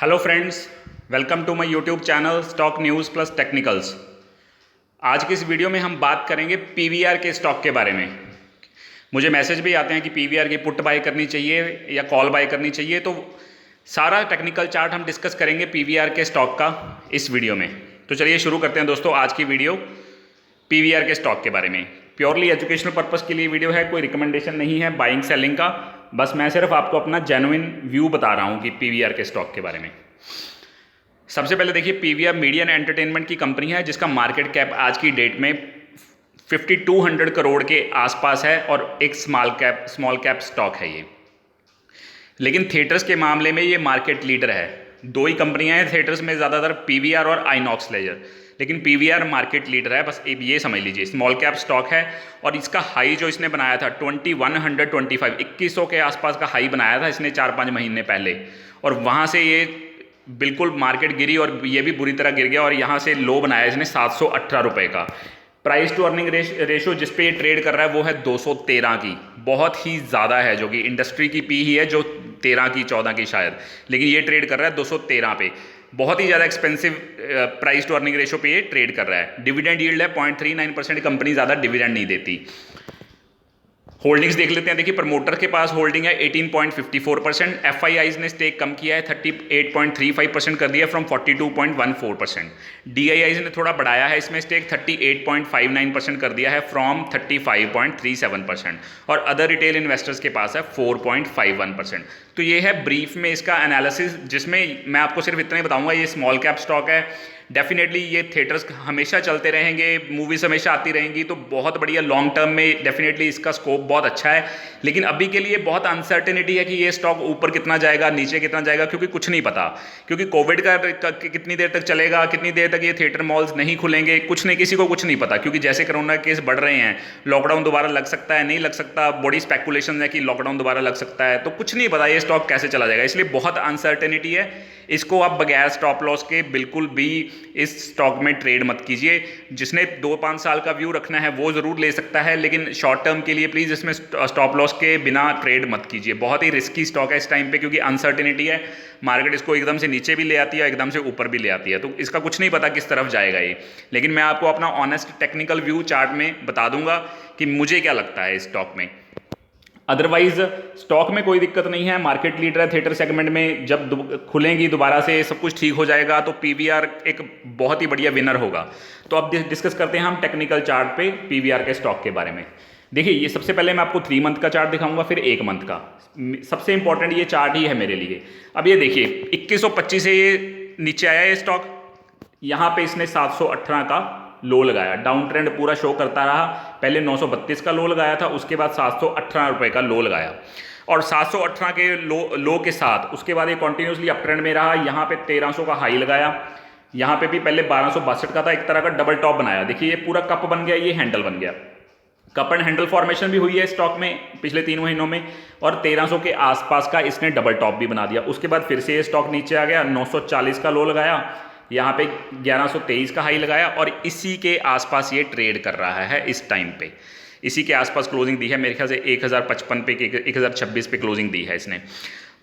Hello friends, welcome to my YouTube channel stock news plus technicals. आज की इस video में हम बात करेंगे पीवीआर के स्टॉक के बारे में। मुझे मैसेज भी आते हैं कि पीवीआर की पुट बाय करनी चाहिए या कॉल बाय करनी चाहिए, तो सारा टेक्निकल चार्ट हम डिस्कस करेंगे पीवीआर के स्टॉक का इस वीडियो में। तो चलिए शुरू करते हैं दोस्तों आज की वीडियो पीवीआर के स्टॉक के बारे में। प्योरली एजुकेशनल पर्पस के लिए वीडियो है, कोई रिकमेंडेशन नहीं है बाइंग सेलिंग का। बस मैं सिर्फ आपको अपना जेन्युइन व्यू बता रहा हूँ कि पीवीआर के स्टॉक के बारे में। सबसे पहले देखिए, पीवीआर मीडिया एंड एंटरटेनमेंट की कंपनी है जिसका मार्केट कैप आज की डेट में 5200 करोड़ के आसपास है और एक स्मॉल कैप स्टॉक है ये। लेकिन थिएटर्स के मामले में ये मार्केट लीडर है। दो ही कंपनियां हैं थिएटर्स में ज़्यादातर, पीवीआर और आइनॉक्स लेजर, लेकिन पीवीआर मार्केट लीडर है। बस ये समझ लीजिए, स्मॉल कैप स्टॉक है। और इसका हाई जो इसने बनाया था 2125 के आसपास का हाई बनाया था इसने 4-5 महीने पहले, और वहाँ से ये बिल्कुल मार्केट गिरी और ये भी बुरी तरह गिर गया, और यहाँ से लो बनाया इसने 718 रुपये का। प्राइस टू अर्निंग रेशो जिस पे ये ट्रेड कर रहा है वो है 213 की, बहुत ही ज़्यादा है, जो कि इंडस्ट्री की पी ही है जो 13 की 14 की शायद, लेकिन ये ट्रेड कर रहा है 213 पे। बहुत ही ज़्यादा expensive price to earning ratio पे ये ट्रेड कर रहा है। डिविडेंड यील्ड है 0.39%, कंपनी ज़्यादा डिविडेंड नहीं देती। होल्डिंग्स देख लेते हैं। देखिए, प्रमोटर के पास होल्डिंग है 18.54%, एफआईआईज ने स्टेक कम किया है 38.35% कर दिया फ्रॉम 42.14%। डीआईआईज ने थोड़ा बढ़ाया है इसमें स्टेक 38.59% कर दिया है फ्रॉम 35.37%, और अदर रिटेल इन्वेस्टर्स के पास है 4.51%। तो ये है ब्रीफ में इसका एनालिसिस, जिसमें मैं आपको सिर्फ इतना ही बताऊंगा ये स्मॉल कैप स्टॉक है। डेफिनेटली ये थिएटर्स हमेशा चलते रहेंगे, मूवीज़ हमेशा आती रहेंगी, तो बहुत बढ़िया लॉन्ग टर्म में डेफिनेटली इसका स्कोप बहुत अच्छा है। लेकिन अभी के लिए बहुत अनसर्टेनिटी है कि ये स्टॉक ऊपर कितना जाएगा नीचे कितना जाएगा, क्योंकि कुछ नहीं पता। क्योंकि कोविड का कितनी देर तक चलेगा, कितनी देर तक ये थिएटर मॉल्स नहीं खुलेंगे, कुछ नहीं, किसी को कुछ नहीं पता। क्योंकि जैसे कोरोना केस बढ़ रहे हैं, लॉकडाउन दोबारा लग सकता है, नहीं लग सकता, बड़ी स्पेकुलेशन है कि लॉकडाउन दोबारा लग सकता है, तो कुछ नहीं पता ये स्टॉक कैसे चला जाएगा। इसलिए बहुत अनसर्टेनिटी है। इसको आप बगैर स्टॉप लॉस के बिल्कुल भी इस स्टॉक में ट्रेड मत कीजिए। जिसने 2-5 साल का व्यू रखना है वो ज़रूर ले सकता है, लेकिन शॉर्ट टर्म के लिए प्लीज़ इसमें स्टॉप लॉस के बिना ट्रेड मत कीजिए। बहुत ही रिस्की स्टॉक है इस टाइम पे, क्योंकि अनसर्टेनिटी है। मार्केट इसको एकदम से नीचे भी ले आती है, एकदम से ऊपर भी ले आती है, तो इसका कुछ नहीं पता किस तरफ जाएगा ये। लेकिन मैं आपको अपना ऑनेस्ट टेक्निकल व्यू चार्ट में बता दूंगा कि मुझे क्या लगता है इस स्टॉक में। अदरवाइज स्टॉक में कोई दिक्कत नहीं है, मार्केट लीडर है थिएटर सेगमेंट में। जब खुलेंगी दोबारा से सब कुछ ठीक हो जाएगा तो पीवीआर एक बहुत ही बढ़िया विनर होगा। तो अब डिस्कस करते हैं हम टेक्निकल चार्ट पे पीवीआर के स्टॉक के बारे में। देखिए, ये सबसे पहले मैं आपको 3 मंथ का चार्ट दिखाऊंगा, फिर 1 मंथ का। सबसे इंपॉर्टेंट ये चार्ट ही है मेरे लिए। अब ये देखिए, 2125 से ये नीचे आया ये स्टॉक, यहाँ पे इसने 718 का लो लगाया, डाउन ट्रेंड पूरा शो करता रहा। पहले 932 का लो लगाया था, उसके बाद 718 रुपये का लो लगाया, और 718 के लो के साथ उसके बाद ये कंटिन्यूसली अप ट्रेंड में रहा। यहाँ पे 1300 का हाई लगाया, यहाँ पे भी पहले 1262 का था, एक तरह का डबल टॉप बनाया। देखिए, ये पूरा कप बन गया, ये हैंडल बन गया। कप एंड हैंडल फॉर्मेशन भी हुई है स्टॉक में पिछले 3 महीनों में, और 1300 के आसपास का इसने डबल टॉप भी बना दिया। उसके बाद फिर से ये स्टॉक नीचे आ गया, 940 का लो लगाया, यहाँ पे 1123 का हाई लगाया, और इसी के आसपास ये ट्रेड कर रहा है इस टाइम पे। इसी के आसपास क्लोजिंग दी है, मेरे ख्याल से 1055 पे 1026 पे क्लोजिंग दी है इसने।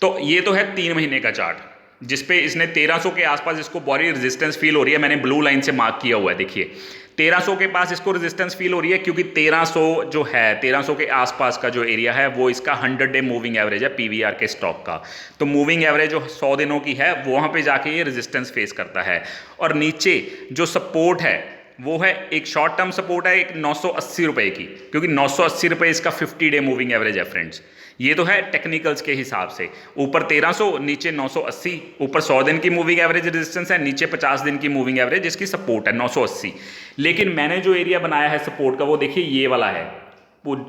तो ये तो है 3 महीने का चार्ट, जिसपे इसने 1300 के आसपास इसको बड़ी रेजिस्टेंस फील हो रही है। मैंने ब्लू लाइन से मार्क किया हुआ है, देखिए 1300 के पास इसको रेजिस्टेंस फील हो रही है, क्योंकि 1300 जो है, 1300 के आसपास का जो एरिया है वो इसका 100 डे मूविंग एवरेज है पीवीआर के स्टॉक का। तो मूविंग एवरेज जो 100 दिनों की है वहाँ पे जाके ये रेजिस्टेंस फेस करता है। और नीचे जो सपोर्ट है वो है, एक शॉर्ट टर्म सपोर्ट है, एक 980 रुपये की, क्योंकि 980 रुपये इसका 50 डे मूविंग एवरेज है फ्रेंड्स। ये तो है टेक्निकल्स के हिसाब से, ऊपर 1300, नीचे 980, ऊपर 100 दिन की मूविंग एवरेज रेजिस्टेंस है, नीचे 50 दिन की मूविंग एवरेज जिसकी सपोर्ट है 980। लेकिन मैंने जो एरिया बनाया है सपोर्ट का वो देखिए ये वाला है।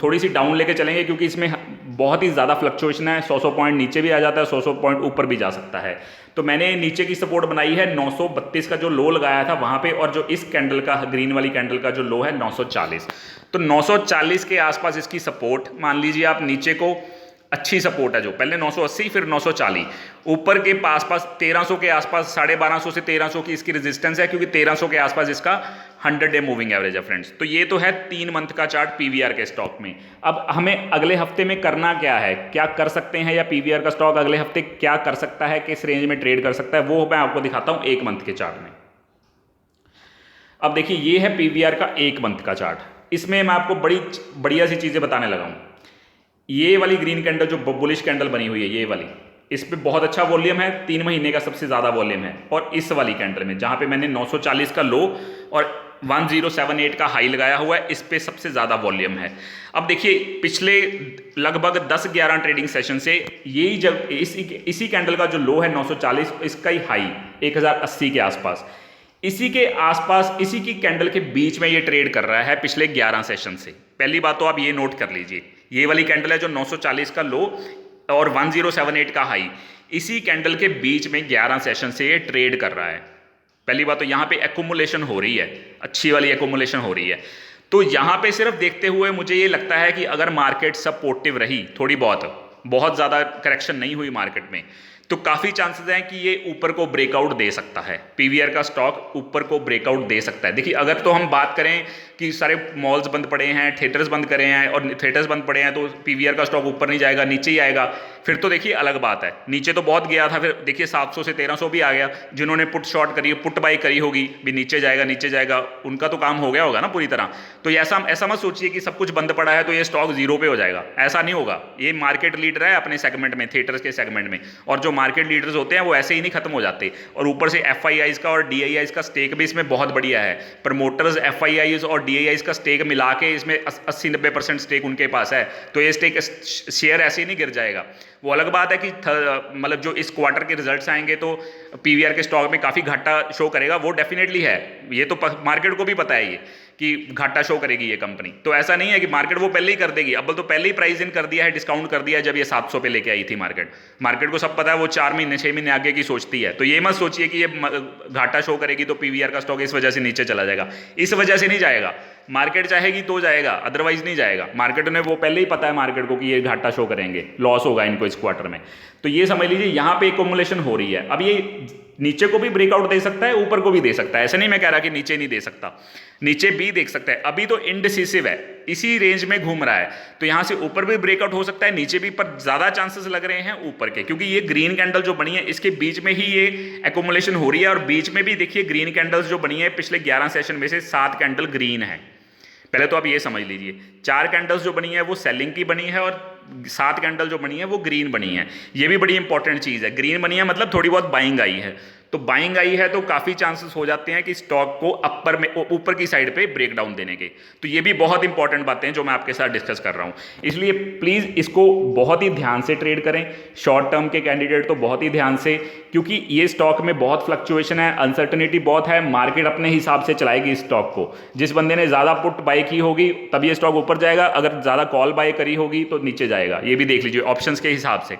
थोड़ी सी डाउन लेके चलेंगे, क्योंकि इसमें बहुत ही ज़्यादा फ्लक्चुएशन है, 100 पॉइंट नीचे भी आ जाता है, 100 पॉइंट ऊपर भी जा सकता है। तो मैंने नीचे की सपोर्ट बनाई है 932 का जो लो लगाया था वहाँ पे, और जो इस कैंडल का, ग्रीन वाली कैंडल का जो लो है 940। तो 940 के आसपास इसकी सपोर्ट मान लीजिए आप। नीचे को अच्छी सपोर्ट है, जो पहले 980 फिर 940, ऊपर के आसपास 1300 के आसपास 1250 से 1300 की इसकी रेजिस्टेंस है, क्योंकि 1300 के आसपास इसका 100 डे मूविंग एवरेज है फ्रेंड्स। तो ये तो है 3 मंथ का चार्ट पीवीआर के स्टॉक में। अब हमें अगले हफ्ते में करना क्या है, क्या कर सकते हैं, या पीवीआर का स्टॉक अगले हफ्ते क्या कर सकता है, किस रेंज में ट्रेड कर सकता है, वो मैं आपको दिखाता हूं 1 मंथ के चार्ट में। अब देखिए ये है पीवीआर का 1 मंथ का चार्ट। इसमें मैं आपको बड़ी बढ़िया सी चीजें बताने लगा हूं। ये वाली ग्रीन कैंडल जो बुलिश कैंडल बनी हुई है, ये वाली, इस पे बहुत अच्छा वॉल्यूम है, 3 महीने का सबसे ज्यादा वॉल्यूम है। और इस वाली कैंडल में जहां पे मैंने 940 का लो और 1078 का हाई लगाया हुआ है, इस पे सबसे ज्यादा वॉल्यूम है। अब देखिए पिछले लगभग 10-11 ट्रेडिंग सेशन से यही जब इसी कैंडल का जो लो है 940, इसका ही हाई 1080 के आसपास, इसी के आसपास, इसी की कैंडल के बीच में ये ट्रेड कर रहा है पिछले 11 सेशन से। पहली बात तो आप ये नोट कर लीजिए, ये वाली कैंडल है जो 940 का लो और 1078 का हाई, इसी कैंडल के बीच में 11 सेशन से ये ट्रेड कर रहा है। पहली बात तो यहाँ पे एक्यूमुलेशन हो रही है, अच्छी वाली एक्यूमुलेशन हो रही है। तो यहाँ पे सिर्फ देखते हुए मुझे ये लगता है कि अगर मार्केट सपोर्टिव रही, थोड़ी बहुत ज़्यादा करेक्शन नहीं हुई मार्केट में, तो काफ़ी चांसेस हैं कि ये ऊपर को ब्रेकआउट दे सकता है। पीवीआर का स्टॉक ऊपर को ब्रेकआउट दे सकता है। देखिए अगर तो हम बात करें कि सारे मॉल्स बंद पड़े हैं, थिएटर्स बंद करे हैं और थिएटर्स बंद पड़े हैं, तो पीवीआर का स्टॉक ऊपर नहीं जाएगा, नीचे ही आएगा, फिर तो देखिए अलग बात है। नीचे तो बहुत गया था, फिर देखिए 700 से 1300 भी आ गया। जिन्होंने पुट शॉर्ट करी, पुट बाई करी होगी भी नीचे जाएगा नीचे जाएगा, उनका तो काम हो गया होगा ना पूरी तरह। तो ऐसा मत सोचिए कि सब कुछ बंद पड़ा है तो ये स्टॉक जीरो पे हो जाएगा, ऐसा नहीं होगा। ये मार्केट लीडर है अपने सेगमेंट में, थिएटर्स के सेगमेंट में, और जो मार्केट लीडर्स होते हैं वो ऐसे ही नहीं खत्म हो जाते। और ऊपर से एफआईआईज का और डीआईआईज का स्टेक भी इसमें बहुत बढ़िया है। प्रमोटर्स एफआईआईज और डीआईआईज का स्टेक मिला के इसमें 80-90% स्टेक उनके पास है। तो ये स्टेक शेयर ऐसे ही नहीं गिर जाएगा। वो अलग बात है कि मतलब जो इस क्वार्टर के रिजल्ट्स आएंगे तो पीवीआर के स्टॉक में काफ़ी घाटा शो करेगा, वो डेफिनेटली है, ये तो मार्केट को भी पता है ये कि घाटा शो करेगी ये कंपनी। तो ऐसा नहीं है कि मार्केट वो पहले ही कर देगी, अब तो पहले ही प्राइस इन कर दिया है, डिस्काउंट कर दिया है जब ये 700 पे लेके आई थी मार्केट को सब पता है, वो 4 महीने 6 महीने आगे की सोचती है। तो ये मत सोचिए कि ये घाटा शो करेगी तो पीवीआर का स्टॉक इस वजह से नीचे चला जाएगा, इस वजह से नहीं जाएगा। मार्केट चाहेगी तो जाएगा, अदरवाइज नहीं जाएगा। मार्केट ने वो पहले ही पता है मार्केट को कि ये घाटा शो करेंगे, लॉस होगा इनको इस क्वार्टर में। तो ये समझ लीजिए यहाँ पे एक्यूमुलेशन हो रही है। अब ये नीचे को भी ब्रेकआउट दे सकता है, ऊपर को भी दे सकता है, ऐसा नहीं मैं कह रहा कि नीचे नहीं दे सकता, नीचे भी देख सकता है। अभी तो इनडिसिसिव है, इसी रेंज में घूम रहा है, तो यहां से ऊपर भी ब्रेकआउट हो सकता है, नीचे भी, पर ज्यादा चांसेस लग रहे हैं ऊपर के, क्योंकि ये ग्रीन कैंडल जो बनी है इसके बीच में ही ये एक्यूमुलेशन हो रही है। और बीच में भी देखिए ग्रीन कैंडल्स जो बनी है पिछले 11 सेशन में से 7 कैंडल ग्रीन है। पहले तो आप ये समझ लीजिए, 4 कैंडल्स जो बनी है वो सेलिंग की बनी है और 7 कैंडल जो बनी है वो ग्रीन बनी है। ये भी बड़ी इंपॉर्टेंट चीज़ है, ग्रीन बनी है मतलब थोड़ी बहुत बाइंग आई है। तो बाइंग आई है तो काफ़ी चांसेस हो जाते हैं कि स्टॉक को अपर में, ऊपर की साइड पे ब्रेक डाउन देने के। तो ये भी बहुत इंपॉर्टेंट बातें हैं जो मैं आपके साथ डिस्कस कर रहा हूँ, इसलिए प्लीज़ इसको बहुत ही ध्यान से ट्रेड करें। शॉर्ट टर्म के कैंडिडेट तो बहुत ही ध्यान से, क्योंकि ये स्टॉक में बहुत फ्लक्चुएशन है, अनसर्टनिटी बहुत है, मार्केट अपने हिसाब से चलाएगी इस स्टॉक को। जिस बंदे ने ज़्यादा पुट बाय की होगी तब ये स्टॉक ऊपर जाएगा, अगर ज़्यादा कॉल बाय करी होगी तो नीचे जाएगा। ये भी देख लीजिए ऑप्शंस के हिसाब से।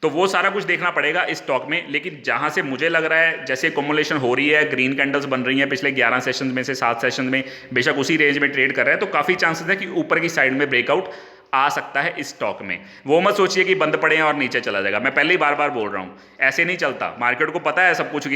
तो वो सारा कुछ देखना पड़ेगा इस स्टॉक में। लेकिन जहां से मुझे लग रहा है जैसे एक्यूमुलेशन हो रही है, ग्रीन कैंडल्स बन रही हैं पिछले 11 सेशन में से 7 सेशन में, बेशक उसी रेंज में ट्रेड कर रहे हैं, तो काफ़ी चांसेस है कि ऊपर की साइड में ब्रेकआउट आ सकता है इस स्टॉक में। वो मत सोचिए कि बंद पड़े हैं और नीचे चला जाएगा, मैं पहले ही बार बार बोल रहा हूँ, ऐसे नहीं चलता। मार्केट को पता है सब कुछ कि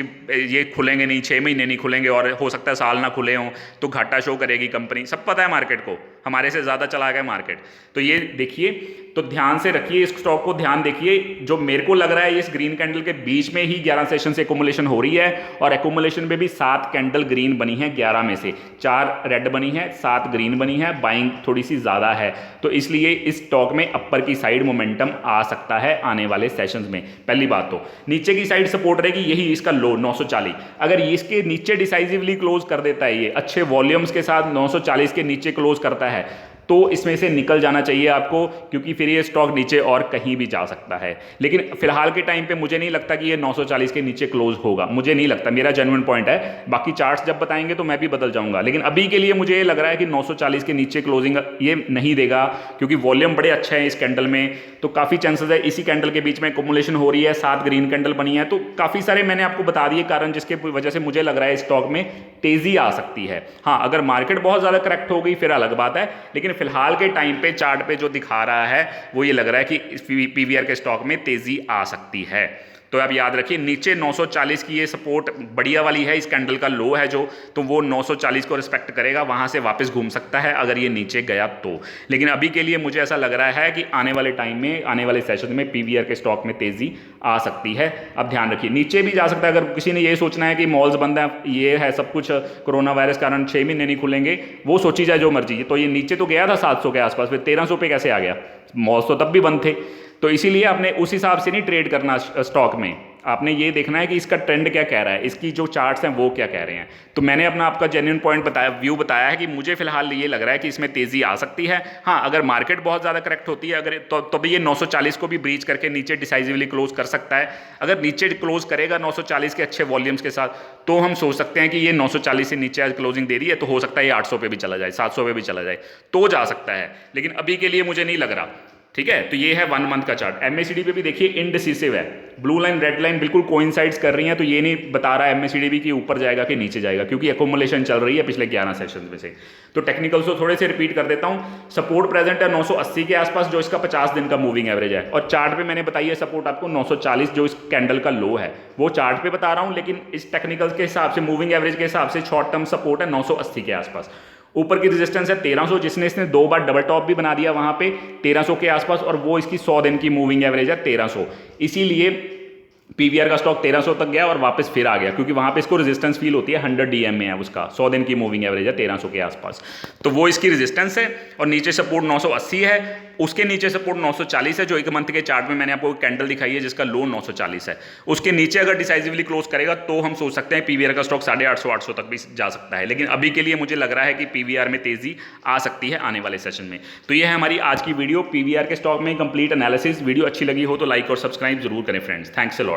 ये खुलेंगे नहीं, 6 महीने नहीं खुलेंगे और हो सकता है साल ना खुले हों तो घाटा शो करेगी कंपनी, सब पता है मार्केट को, हमारे से ज़्यादा चला गया मार्केट। तो ये देखिए, तो ध्यान से रखिए इस स्टॉक को, ध्यान देखिए। जो मेरे को लग रहा है इस ग्रीन कैंडल के बीच में ही 11 सेशन से एक्यूमुलेशन हो रही है, और एक्यूमुलेशन में भी 7 कैंडल ग्रीन बनी है, 11 में से 4 रेड बनी है, 7 ग्रीन बनी है, बाइंग थोड़ी सी ज़्यादा है। तो इसलिए इस स्टॉक में अपर की साइड मोमेंटम आ सकता है आने वाले सेशंस में। पहली बात तो नीचे की साइड सपोर्ट रहेगी, यही इसका लो 940। अगर इसके नीचे डिसाइसिवली क्लोज कर देता है, ये अच्छे वॉल्यूम्स के साथ 940 के नीचे क्लोज करता है, तो इसमें से निकल जाना चाहिए आपको, क्योंकि फिर ये स्टॉक नीचे और कहीं भी जा सकता है। लेकिन फिलहाल के टाइम पे मुझे नहीं लगता कि ये 940 के नीचे क्लोज होगा, मुझे नहीं लगता, मेरा जेन्युइन पॉइंट है। बाकी चार्ट्स जब बताएंगे तो मैं भी बदल जाऊंगा, लेकिन अभी के लिए मुझे ये लग रहा है कि 940 के नीचे क्लोजिंग ये नहीं देगा, क्योंकि वॉल्यूम बड़े अच्छे हैं इस कैंडल में। तो काफ़ी चांसेस है इसी कैंडल के बीच में एक्यूमुलेशन हो रही है, 7 ग्रीन कैंडल बनी है, तो काफ़ी सारे मैंने आपको बता दिए कारण जिसके वजह से मुझे लग रहा है स्टॉक में तेजी आ सकती है। हाँ, अगर मार्केट बहुत ज़्यादा करेक्ट हो गई फिर अलग बात है, लेकिन फिलहाल के टाइम पे चार्ट पे जो दिखा रहा है वो ये लग रहा है कि पीवीआर के स्टॉक में तेजी आ सकती है। तो आप याद रखिए नीचे 940 की ये सपोर्ट बढ़िया वाली है, इस कैंडल का लो है जो, तो वो 940 को रिस्पेक्ट करेगा, वहाँ से वापस घूम सकता है अगर ये नीचे गया तो। लेकिन अभी के लिए मुझे ऐसा लग रहा है कि आने वाले टाइम में, आने वाले सेशन में पीवीआर के स्टॉक में तेज़ी आ सकती है। अब ध्यान रखिए नीचे भी जा सकता है, अगर किसी ने ये सोचना है कि मॉल्स बंद है, ये है सब कुछ, कोरोना वायरस कारण 6 महीने नहीं खुलेंगे, वो सोची जाए जो मर्जी। तो ये नीचे तो गया था 700 के आसपास, फिर 1300 पे कैसे आ गया? मॉल्स तो तब भी बंद थे। तो इसीलिए आपने उस हिसाब से नहीं ट्रेड करना स्टॉक में, आपने ये देखना है कि इसका ट्रेंड क्या कह रहा है, इसकी जो चार्ट्स हैं वो क्या कह रहे हैं। तो मैंने अपना आपका जेन्युइन पॉइंट बताया, व्यू बताया है कि मुझे फिलहाल ये लग रहा है कि इसमें तेज़ी आ सकती है। हाँ, अगर मार्केट बहुत ज़्यादा करेक्ट होती है अगर तो भी ये 940 को भी ब्रीच करके नीचे डिसाइसिवली क्लोज कर सकता है। अगर नीचे क्लोज करेगा 940 के अच्छे वॉल्यूम्स के साथ, तो हम सोच सकते हैं कि ये 940 से नीचे आज क्लोजिंग दे रही है, तो हो सकता है ये 800 पे भी चला जाए, 700 पे भी चला जाए, तो जा सकता है। लेकिन अभी के लिए मुझे नहीं लग रहा। ठीक है, तो ये है 1 मंथ का चार्ट। एमएसीडी पे भी देखिए इनडिसिसिव है, ब्लू लाइन रेड लाइन बिल्कुल कोइंसाइड्स कर रही हैं, तो ये नहीं बता रहा है एमएसीडी भी कि ऊपर जाएगा कि नीचे जाएगा, क्योंकि एकोमुलेशन चल रही है पिछले 11 सेशन में से। तो टेक्निकल्स को थोड़े से रिपीट कर देता हूं। सपोर्ट प्रेजेंट है 980 के आसपास, जो इसका 50 दिन का मूविंग एवरेज है, और चार्ट पे मैंने बताई है सपोर्ट आपको 940, जो इस कैंडल का लो है, वो चार्ट पे बता रहा हूं। लेकिन इस टेक्निकल्स के हिसाब से, मूविंग एवरेज के हिसाब से शॉर्ट टर्म सपोर्ट है 980 के आसपास। ऊपर की रेजिस्टेंस है 1300, जिसने इसने 2 बार डबल टॉप भी बना दिया वहां पे 1300 के आसपास, और वो इसकी 100 दिन की मूविंग एवरेज है 1300। इसीलिए पीवीआर का स्टॉक 1300 तक गया और वापस फिर आ गया, क्योंकि वहां पे इसको रेजिस्टेंस फील होती है। 100 डीएम में है उसका, 100 दिन की मूविंग एवरेज है 1300 के आसपास, तो वो इसकी रेजिस्टेंस है। और नीचे सपोर्ट 980 है, उसके नीचे सपोर्ट 940 है, जो 1 मंथ के चार्ट में मैंने आपको कैंडल दिखाई है जिसका लो 940 है। उसके नीचे अगर डिसाइसिवली क्लोज करेगा तो हम सोच सकते हैं पीवीआर का स्टॉक 850 800 तक भी जा सकता है। लेकिन अभी के लिए मुझे लग रहा है कि पीवीआर में तेजी आ सकती है आने वाले सेशन में। तो ये है हमारी आज की वीडियो, पीवीआर के स्टॉक में कंप्लीट एनालिसिस। वीडियो अच्छी लगी हो तो लाइक और सब्सक्राइब जरूर करें फ्रेंड्स। Thanks a lot.